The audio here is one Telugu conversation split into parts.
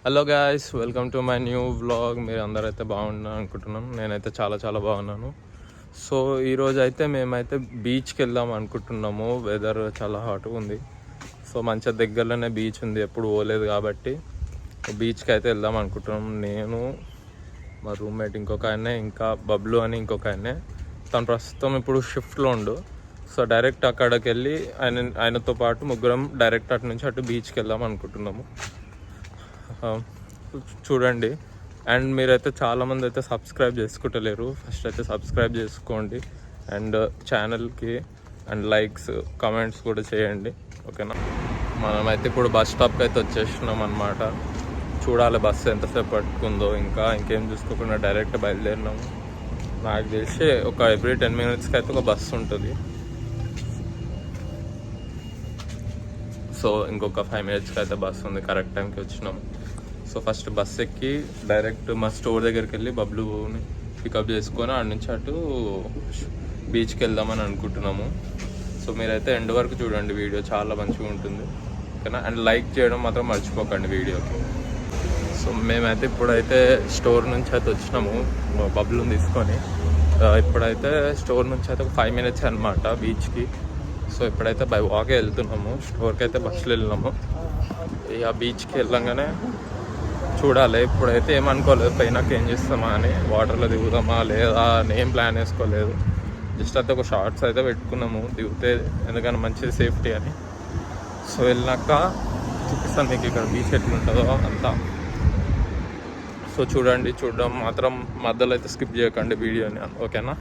Hello guys, welcome to my new vlog. మీరు అందరైతే బాగున్నారు అనుకుంటున్నాను. నేనైతే చాలా చాలా బాగున్నాను. సో ఈరోజు అయితే మేమైతే బీచ్కి వెళ్దాం అనుకుంటున్నాము. వెదర్ చాలా హాట్గా ఉంది. సో మంచిగా దగ్గరలోనే బీచ్ ఉంది, ఎప్పుడు పోలేదు కాబట్టి బీచ్కి అయితే వెళ్దాం అనుకుంటున్నాం. నేను, మా రూమ్మేట్ ఇంకొక ఆయనే, ఇంకా బబ్లు అని ఇంకొక ఆయనే. తను ప్రస్తుతం ఇప్పుడు షిఫ్ట్లో ఉండు. సో డైరెక్ట్ అక్కడికి వెళ్ళి ఆయనతో పాటు ముగ్గురం డైరెక్ట్ అటు నుంచి అటు బీచ్కి వెళ్దాం అనుకుంటున్నాము. చూడండి. అండ్ మీరైతే చాలామంది అయితే సబ్స్క్రైబ్ చేసుకుంటలేరు. ఫస్ట్ అయితే సబ్స్క్రైబ్ చేసుకోండి అండ్ ఛానల్కి అండ్ లైక్స్ కామెంట్స్ కూడా చేయండి, ఓకేనా. మనమైతే ఇప్పుడు బస్ స్టాప్కి అయితే వచ్చేసినాం అనమాట. చూడాలి బస్సు ఎంతసేపు పట్టుకుందో. ఇంకేం చూసుకోకుండా డైరెక్ట్ బయలుదేరినాము. నాకు తెలిసి ఒక ఎవ్రీ 10 minutesకి అయితే ఒక బస్సు ఉంటుంది. సో ఇంకొక 5 minutesకి అయితే బస్సు ఉంది. కరెక్ట్ టైంకి వచ్చినాము. సో ఫస్ట్ బస్ ఎక్కి డైరెక్ట్ మా స్టోర్ దగ్గరికి వెళ్ళి బబ్లుని పికప్ చేసుకొని ఆడ నుంచి అటు బీచ్కి వెళ్దామని అనుకుంటున్నాము. సో మీరైతే ఎండ్ వరకు చూడండి, వీడియో చాలా మంచిగా ఉంటుంది, ఓకేనా. అండ్ లైక్ చేయడం మాత్రం మర్చిపోకండి వీడియోకి. సో మేమైతే ఇప్పుడైతే స్టోర్ నుంచి అయితే వచ్చినాము బబ్లుని తీసుకొని. ఇప్పుడైతే స్టోర్ నుంచి అయితే ఒక 5 minutes అనమాట బీచ్కి. సో ఇప్పుడైతే బై వాకే వెళ్తున్నాము. స్టోర్కి అయితే బస్సులో వెళ్ళినాము. ఇక బీచ్కి వెళ్ళంగానే చూడాలి. ఇప్పుడైతే ఏమనుకోలేదు, పైనాక ఏం చేస్తామా అని, వాటర్లో దిగుదామా లేదా అని ఏం ప్లాన్ వేసుకోలేదు. జస్ట్ అయితే ఒక షార్ట్స్ అయితే పెట్టుకున్నాము దిగితే, ఎందుకని మంచిది సేఫ్టీ అని. సో వెళ్ళినాక చూపిస్తాను మీకు ఇక్కడ బీచ్ ఎట్లుంటుందో అంతా. సో చూడడం మాత్రం మధ్యలో అయితే స్కిప్ చేయకండి వీడియోని, ఓకేనా.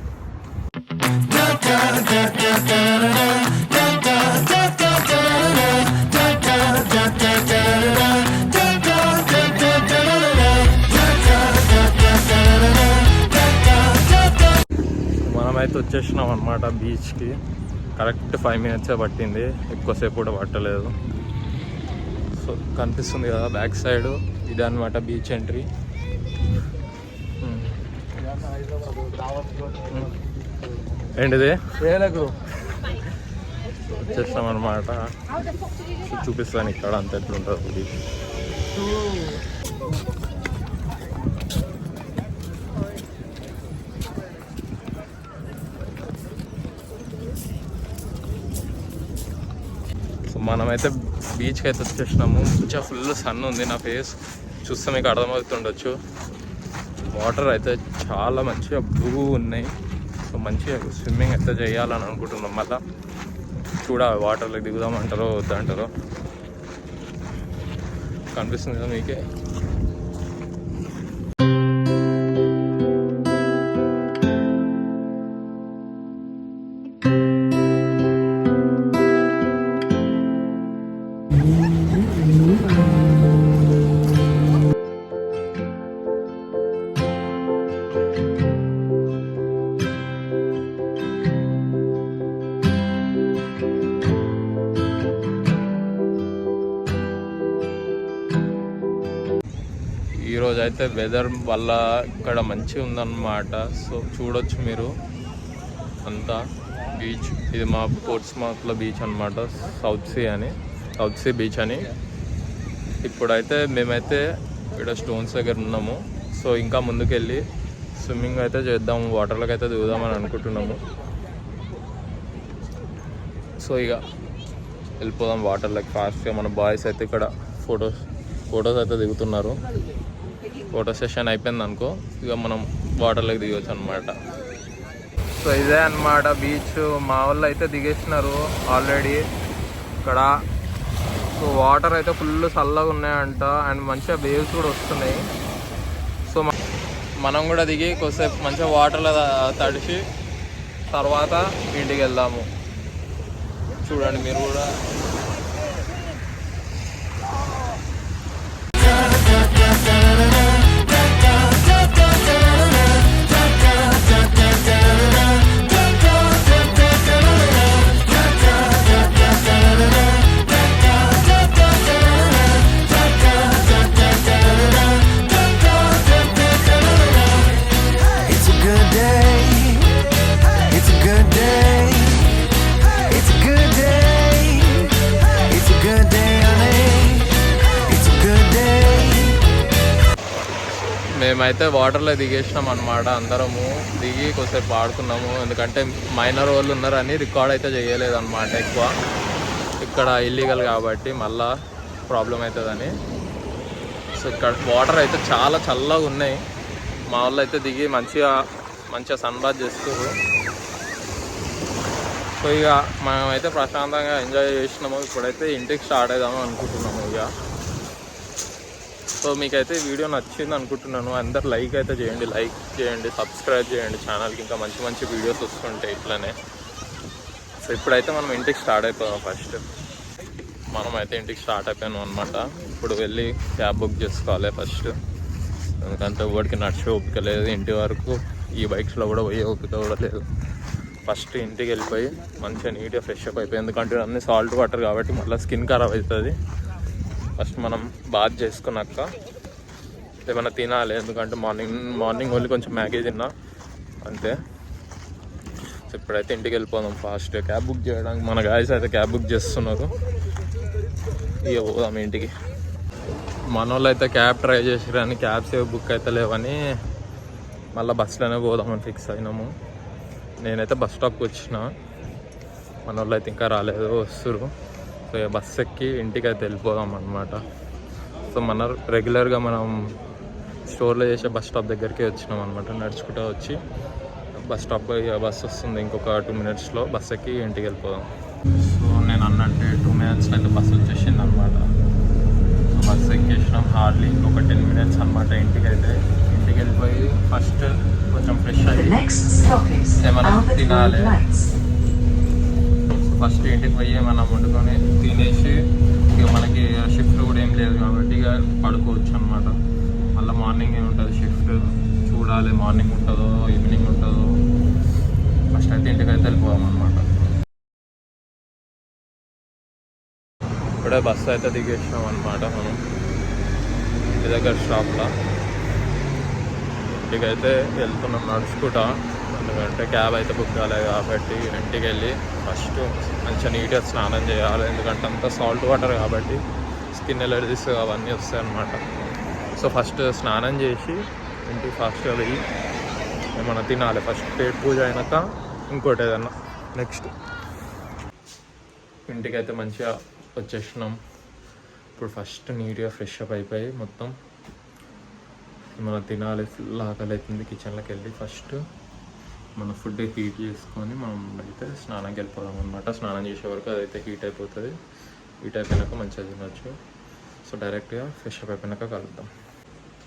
మనమైతే వచ్చేసినాం అనమాట బీచ్కి. కరెక్ట్ 5 minutes పట్టింది, ఎక్కువసేపు కూడా పట్టలేదు. సో కనిపిస్తుంది కదా బ్యాక్ సైడ్, ఇది అనమాట బీచ్ ఎంట్రీ. ఏంటిది వచ్చేసినాం అనమాట. చూపిస్తాను ఇక్కడ అంత ఎట్లుంటుంది బీచ్. సో మనమైతే బీచ్కి అయితే వచ్చేసినాము. మంచిగా ఫుల్ సన్ ఉంది. నా ఫేస్ చూస్తే మీకు అర్థమవుతుండొచ్చు. వాటర్ అయితే చాలా మంచిగా బ్లూ ఉన్నాయి. సో మంచిగా స్విమ్మింగ్ అయితే చేయాలని అనుకుంటున్నాం. మళ్ళీ చూడాలి వాటర్లోకి దిగుదామంటారో వద్దంటారో. కనిపిస్తుంది కదా మీకే. ఈరోజు అయితే వెదర్ వల్ల ఇక్కడ మంచిగా ఉందన్నమాట. సో చూడొచ్చు మీరు అంతా బీచ్. ఇది మా పోర్ట్స్మౌత్లో బీచ్ అనమాట, సౌత్ సీ బీచ్ అని. ఇప్పుడైతే మేమైతే ఇక్కడ స్టోన్స్ దగ్గర ఉన్నాము. సో ఇంకా ముందుకెళ్ళి స్విమ్మింగ్ అయితే చేద్దాము, వాటర్లోకి అయితే దిగుదామని అనుకుంటున్నాము. సో ఇక వెళ్ళిపోదాం వాటర్లోకి ఫాస్ట్గా. మన బాయ్స్ అయితే ఇక్కడ ఫొటోస్ అయితే దిగుతున్నారు. ఫోటో సెషన్ అయిపోయింది అనుకో, ఇక మనం వాటర్లోకి దిగవచ్చు అనమాట. సో ఇదే అనమాట బీచ్. మా వాళ్ళు అయితే దిగేసినారు ఆల్రెడీ ఇక్కడ. సో వాటర్ అయితే ఫుల్ చల్లగా ఉన్నాయంట అండ్ మంచిగా వేవ్స్ కూడా వస్తున్నాయి. సో మనం కూడా దిగి కొద్దిసేపు మంచిగా వాటర్లో తడిసి తర్వాత ఇంటికి వెళ్దాము. చూడండి మీరు కూడా. It's a good day. మేమైతే వాటర్లో దిగేసినాం అనమాట. అందరము దిగి కొద్దిసేపు ఆడుకున్నాము, ఎందుకంటే మైనర్ వాళ్ళు ఉన్నారని రికార్డ్ అయితే చేయలేదు అనమాట ఎక్కువ. ఇక్కడ ఇల్లీగల్ కాబట్టి మళ్ళా ప్రాబ్లం అవుతుందని. సో ఇక్కడ వాటర్ అయితే చాలా చల్లగా ఉన్నాయి. మా వాళ్ళు అయితే దిగి మంచిగా సన్ బాత్ చేస్తారు. సో ఇక మనమైతే ప్రశాంతంగా ఎంజాయ్ చేసినాము. ఇప్పుడైతే ఇంటికి స్టార్ట్ అవుదాము అనుకుంటున్నాము ఇక. సో మీకైతే వీడియో నచ్చింది అనుకుంటున్నాను. అందరు లైక్ చేయండి, సబ్స్క్రైబ్ చేయండి ఛానల్కి. ఇంకా మంచి వీడియోస్ వస్తుంటాయి ఇట్లనే. సో ఇప్పుడైతే మనం ఇంటికి స్టార్ట్ అయిపోయాం. ఫస్ట్ మనమైతే ఇంటికి స్టార్ట్ అయిపోయాను అనమాట. ఇప్పుడు వెళ్ళి క్యాబ్ బుక్ చేసుకోవాలి ఫస్ట్, ఎందుకంటే ఎవరికి నడిచే ఓపిక లేదు ఇంటి వరకు. ఈ బైక్స్లో కూడా పోయే ఓపిక కూడా లేదు. ఫస్ట్ ఇంటికి వెళ్ళిపోయి మంచిగా నీట్గా ఫ్రెష్ అప్ అయిపోయి, ఎందుకంటే అన్నీ సాల్ట్ వాటర్ కాబట్టి మళ్ళీ స్కిన్ ఖరాబ్ అవుతుంది. ఫస్ట్ మనం బాత్ చేసుకున్నాక ఏమైనా తినాలి, ఎందుకంటే మార్నింగ్ ఓన్లీ కొంచెం మ్యాగీ తిన్నా అంతే. సో ఇప్పుడైతే ఇంటికి వెళ్ళిపోదాం ఫాస్ట్. క్యాబ్ బుక్ చేయడానికి మన గాయస్ అయితే క్యాబ్ బుక్ చేస్తున్నారు. ఇక పోదాం ఇంటికి. మన వాళ్ళు అయితే క్యాబ్ ట్రై చేసారు కానీ క్యాబ్స్ ఏవి బుక్ అయితే లేవని మళ్ళీ బస్సులోనే పోదామని ఫిక్స్ అయినాము. నేనైతే బస్ స్టాప్కి వచ్చిన, మన వాళ్ళు అయితే ఇంకా రాలేదు, వస్తారు. సో ఇక బస్సు ఎక్కి ఇంటికి అయితే వెళ్ళిపోదాం అనమాట. సో రెగ్యులర్గా మనం స్టోర్లో చేసే బస్ స్టాప్ దగ్గరికి వచ్చినాం అనమాట. నడుచుకుంటూ వచ్చి బస్ స్టాప్ ఇక బస్సు వస్తుంది, ఇంకొక 2 minutesలో బస్సు ఎక్కి ఇంటికి వెళ్ళిపోదాం. సో నేను అన్నట్టు 2 minutes అయితే బస్సు వచ్చేసింది అనమాట. So bus ఎక్కేసినాం. హార్డ్లీ ఇంకొక 10 minutes అనమాట ఇంటికి వెళ్ళిపోయి ఫస్ట్ కొంచెం ఫ్రెష్ అయ్యి ఏమైనా తినాలి. ఫస్ట్ ఇంటికి పోయి ఏమైనా వండుకొని తినేసి ఇక మనకి షిఫ్ట్ కూడా ఏం లేదు కాబట్టి ఇక పడుకోవచ్చు అనమాట. మళ్ళీ మార్నింగ్ ఉంటుంది షిఫ్ట్, చూడాలి మార్నింగ్ ఉంటుందో ఈవినింగ్ ఉంటుందో. ఫస్ట్ అయితే ఇంటికి అయితే వెళ్ళిపోదాం అనమాట. ఇప్పుడే బస్సు అయితే దిగేసినాం అనమాట మనం ఇంటి దగ్గర స్టాప్లో. ఇంటికైతే వెళ్తున్నాం నడుచుకుంటా, ఎందుకంటే క్యాబ్ అయితే బుక్ కాలేదు కాబట్టి. ఇంటికి వెళ్ళి ఫస్ట్ మంచిగా నీట్గా స్నానం చేయాలి, ఎందుకంటే అంతా సాల్ట్ వాటర్ కాబట్టి స్కిన్ ఎలర్జీస్ అవన్నీ వస్తాయి అన్నమాట. సో ఫస్ట్ స్నానం చేసి ఇంటికి ఫాస్ట్గా వెళ్ళి ఏమన్నా తినాలి. ఫస్ట్ పేట్ పూజ అయినాక ఇంకోటి ఏదన్నా నెక్స్ట్. ఇంటికైతే మంచిగా వచ్చేసినాం. ఇప్పుడు ఫస్ట్ నీట్గా ఫ్రెష్ అప్ అయిపోయి మొత్తం మనం తినాలి. ఫుల్ ఆకలి అవుతుంది. కిచెన్లోకి వెళ్ళి ఫస్ట్ మన ఫుడ్ హీట్ చేసుకొని మనం అయితే స్నానంకి వెళ్ళిపోదాం అనమాట. స్నానం చేసే వరకు అదైతే హీట్ అయిపోతుంది. హీట్ అయిపోయినాక మంచిగా తినొచ్చు. సో డైరెక్ట్గా ఫ్రెష్ అప్ అయిపోయినాక కలుద్దాం.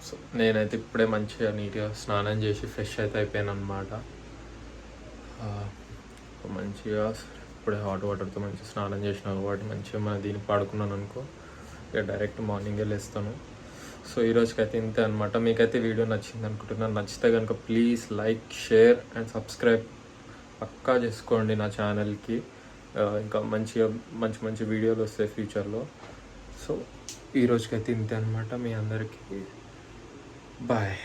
సో నేనైతే ఇప్పుడే మంచిగా నీట్గా స్నానం చేసి ఫ్రెష్ అయితే అయిపోయాను అనమాట. మంచిగా ఇప్పుడే హాట్ వాటర్తో మంచిగా స్నానం చేసినా కాబట్టి మంచిగా మన దీనికి పాడుకున్నాను అనుకో, ఇక డైరెక్ట్ మార్నింగ్ వెళ్ళేస్తాను. సో ఈరోజుకైతే ఇంతే అనమాట. మీకైతే వీడియో నచ్చింది అనుకుంటున్నాను. నచ్చితే కనుక please like, share and subscribe పక్కా చేసుకోండి నా ఛానల్కి. ఇంకా మంచి వీడియోలు వస్తాయి ఫ్యూచర్లో. సో ఈరోజుకైతే ఇంతే అనమాట. మీ అందరికీ బాయ్.